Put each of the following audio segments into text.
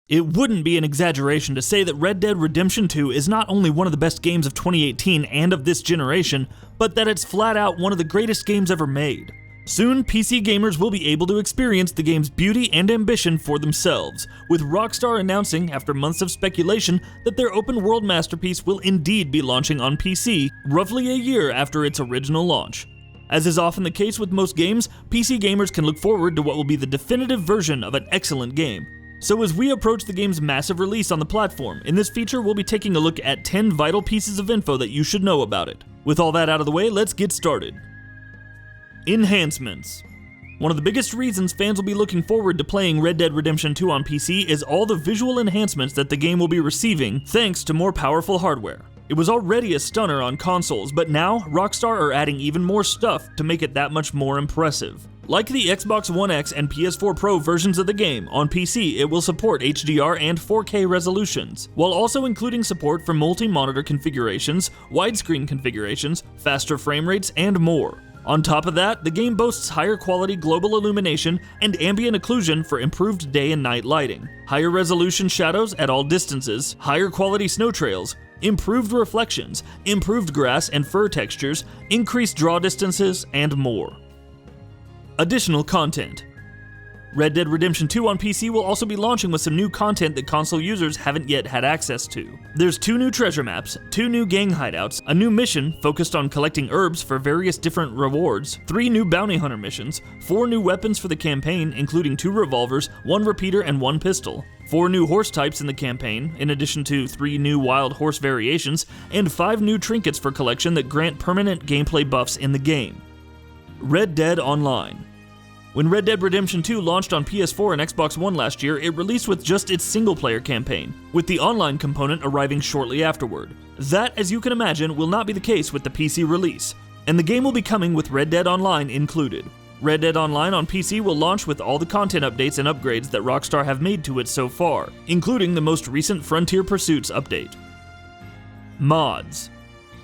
It wouldn't be an exaggeration to say that Red Dead Redemption 2 is not only one of the best games of 2018 and of this generation, but that it's flat out one of the greatest games ever made. Soon, PC gamers will be able to experience the game's beauty and ambition for themselves, with Rockstar announcing, after months of speculation, that their open-world masterpiece will indeed be launching on PC roughly a year after its original launch. As is often the case with most games, PC gamers can look forward to what will be the definitive version of an excellent game. So as we approach the game's massive release on the platform, in this feature we'll be taking a look at 10 vital pieces of info that you should know about it. With all that out of the way, let's get started. Enhancements. One of the biggest reasons fans will be looking forward to playing Red Dead Redemption 2 on PC is all the visual enhancements that the game will be receiving thanks to more powerful hardware. It was already a stunner on consoles, but now Rockstar are adding even more stuff to make it that much more impressive. Like the Xbox One X and PS4 Pro versions of the game, on PC it will support HDR and 4K resolutions, while also including support for multi-monitor configurations, widescreen configurations, faster frame rates, and more. On top of that, the game boasts higher quality global illumination and ambient occlusion for improved day and night lighting, higher resolution shadows at all distances, higher quality snow trails, improved reflections, improved grass and fur textures, increased draw distances, and more. Additional content. Red Dead Redemption 2 on PC will also be launching with some new content that console users haven't yet had access to. There's 2 new treasure maps, 2 new gang hideouts, a new mission focused on collecting herbs for various different rewards, 3 new bounty hunter missions, 4 new weapons for the campaign including 2 revolvers, 1 repeater and 1 pistol, 4 new horse types in the campaign, in addition to 3 new wild horse variations, and 5 new trinkets for collection that grant permanent gameplay buffs in the game. Red Dead Online. When Red Dead Redemption 2 launched on PS4 and Xbox One last year, it released with just its single-player campaign, with the online component arriving shortly afterward. That, as you can imagine, will not be the case with the PC release, and the game will be coming with Red Dead Online included. Red Dead Online on PC will launch with all the content updates and upgrades that Rockstar have made to it so far, including the most recent Frontier Pursuits update. Mods.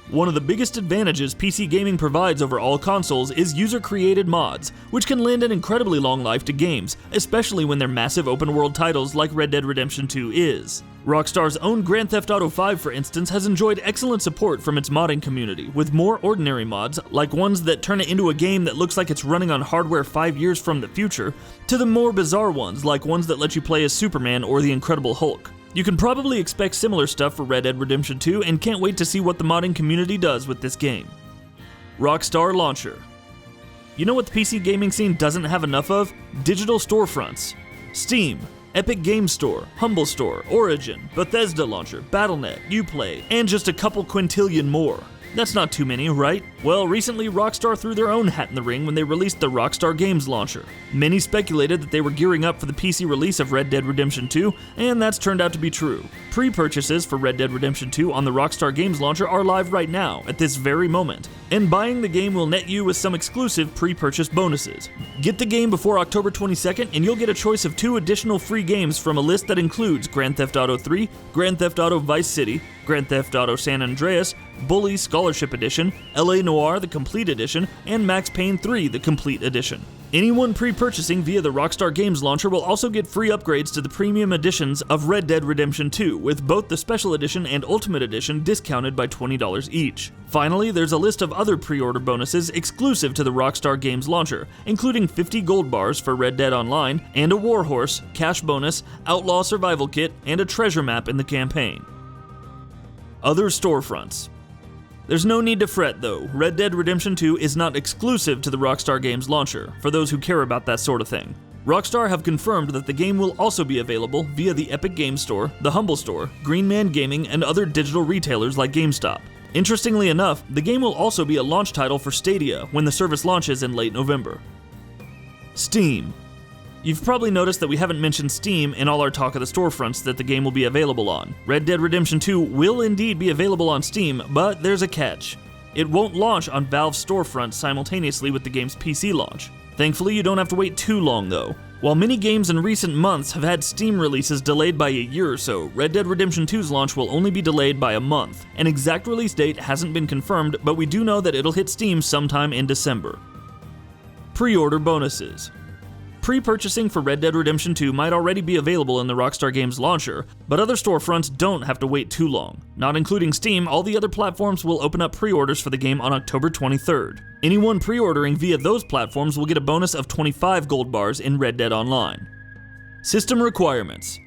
One of the biggest advantages PC gaming provides over all consoles is user-created mods, which can lend an incredibly long life to games, especially when they're massive open-world titles like Red Dead Redemption 2 is. Rockstar's own Grand Theft Auto V, for instance, has enjoyed excellent support from its modding community, with more ordinary mods, like ones that turn it into a game that looks like it's running on hardware 5 years from the future, to the more bizarre ones, like ones that let you play as Superman or the Incredible Hulk. You can probably expect similar stuff for Red Dead Redemption 2 and can't wait to see what the modding community does with this game. Rockstar Launcher. You know what the PC gaming scene doesn't have enough of? Digital storefronts. Steam, Epic Games Store, Humble Store, Origin, Bethesda Launcher, Battle.net, Uplay, and just a couple quintillion more. That's not too many, right? Well, recently Rockstar threw their own hat in the ring when they released the Rockstar Games Launcher. Many speculated that they were gearing up for the PC release of Red Dead Redemption 2, and that's turned out to be true. Pre-purchases for Red Dead Redemption 2 on the Rockstar Games Launcher are live right now, at this very moment, and buying the game will net you with some exclusive pre-purchase bonuses. Get the game before October 22nd and you'll get a choice of 2 additional free games from a list that includes Grand Theft Auto 3, Grand Theft Auto Vice City, Grand Theft Auto San Andreas, Bully Scholarship Edition, LA Noire the Complete Edition, and Max Payne 3 the Complete Edition. Anyone pre-purchasing via the Rockstar Games Launcher will also get free upgrades to the premium editions of Red Dead Redemption 2, with both the Special Edition and Ultimate Edition discounted by $20 each. Finally, there's a list of other pre-order bonuses exclusive to the Rockstar Games Launcher, including 50 gold bars for Red Dead Online, and a Warhorse, cash bonus, Outlaw Survival Kit, and a treasure map in the campaign. Other storefronts. There's no need to fret though, Red Dead Redemption 2 is not exclusive to the Rockstar Games Launcher, for those who care about that sort of thing. Rockstar have confirmed that the game will also be available via the Epic Games Store, the Humble Store, Green Man Gaming, and other digital retailers like GameStop. Interestingly enough, the game will also be a launch title for Stadia when the service launches in late November. Steam. You've probably noticed that we haven't mentioned Steam in all our talk of the storefronts that the game will be available on. Red Dead Redemption 2 will indeed be available on Steam, but there's a catch. It won't launch on Valve's storefront simultaneously with the game's PC launch. Thankfully, you don't have to wait too long though. While many games in recent months have had Steam releases delayed by a year or so, Red Dead Redemption 2's launch will only be delayed by a month. An exact release date hasn't been confirmed, but we do know that it'll hit Steam sometime in December. Pre-order bonuses. Pre-purchasing for Red Dead Redemption 2 might already be available in the Rockstar Games launcher, but other storefronts don't have to wait too long. Not including Steam, all the other platforms will open up pre-orders for the game on October 23rd. Anyone pre-ordering via those platforms will get a bonus of 25 gold bars in Red Dead Online. System requirements.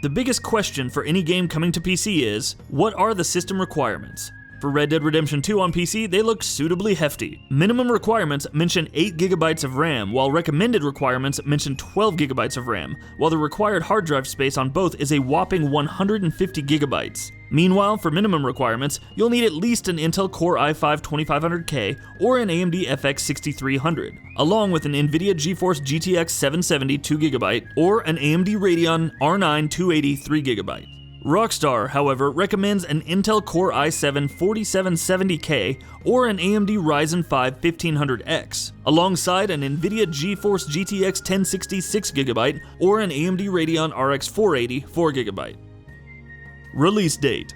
The biggest question for any game coming to PC is, what are the system requirements? For Red Dead Redemption 2 on PC, they look suitably hefty. Minimum requirements mention 8 GB of RAM, while recommended requirements mention 12 GB of RAM, while the required hard drive space on both is a whopping 150 GB. Meanwhile, for minimum requirements, you'll need at least an Intel Core i5-2500K or an AMD FX 6300, along with an NVIDIA GeForce GTX 770 2GB or an AMD Radeon R9 280 3GB. Rockstar, however, recommends an Intel Core i7-4770K or an AMD Ryzen 5 1500X, alongside an NVIDIA GeForce GTX 1060 6GB or an AMD Radeon RX 480 4GB. Release date.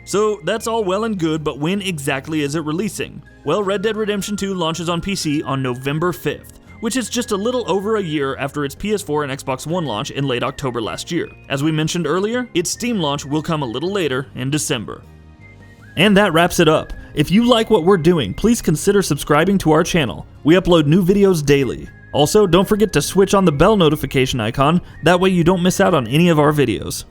So that's all well and good, but when exactly is it releasing? Well, Red Dead Redemption 2 launches on PC on November 5th. Which is just a little over a year after its PS4 and Xbox One launch in late October last year. As we mentioned earlier, its Steam launch will come a little later in December. And that wraps it up. If you like what we're doing, please consider subscribing to our channel. We upload new videos daily. Also, don't forget to switch on the bell notification icon, that way you don't miss out on any of our videos.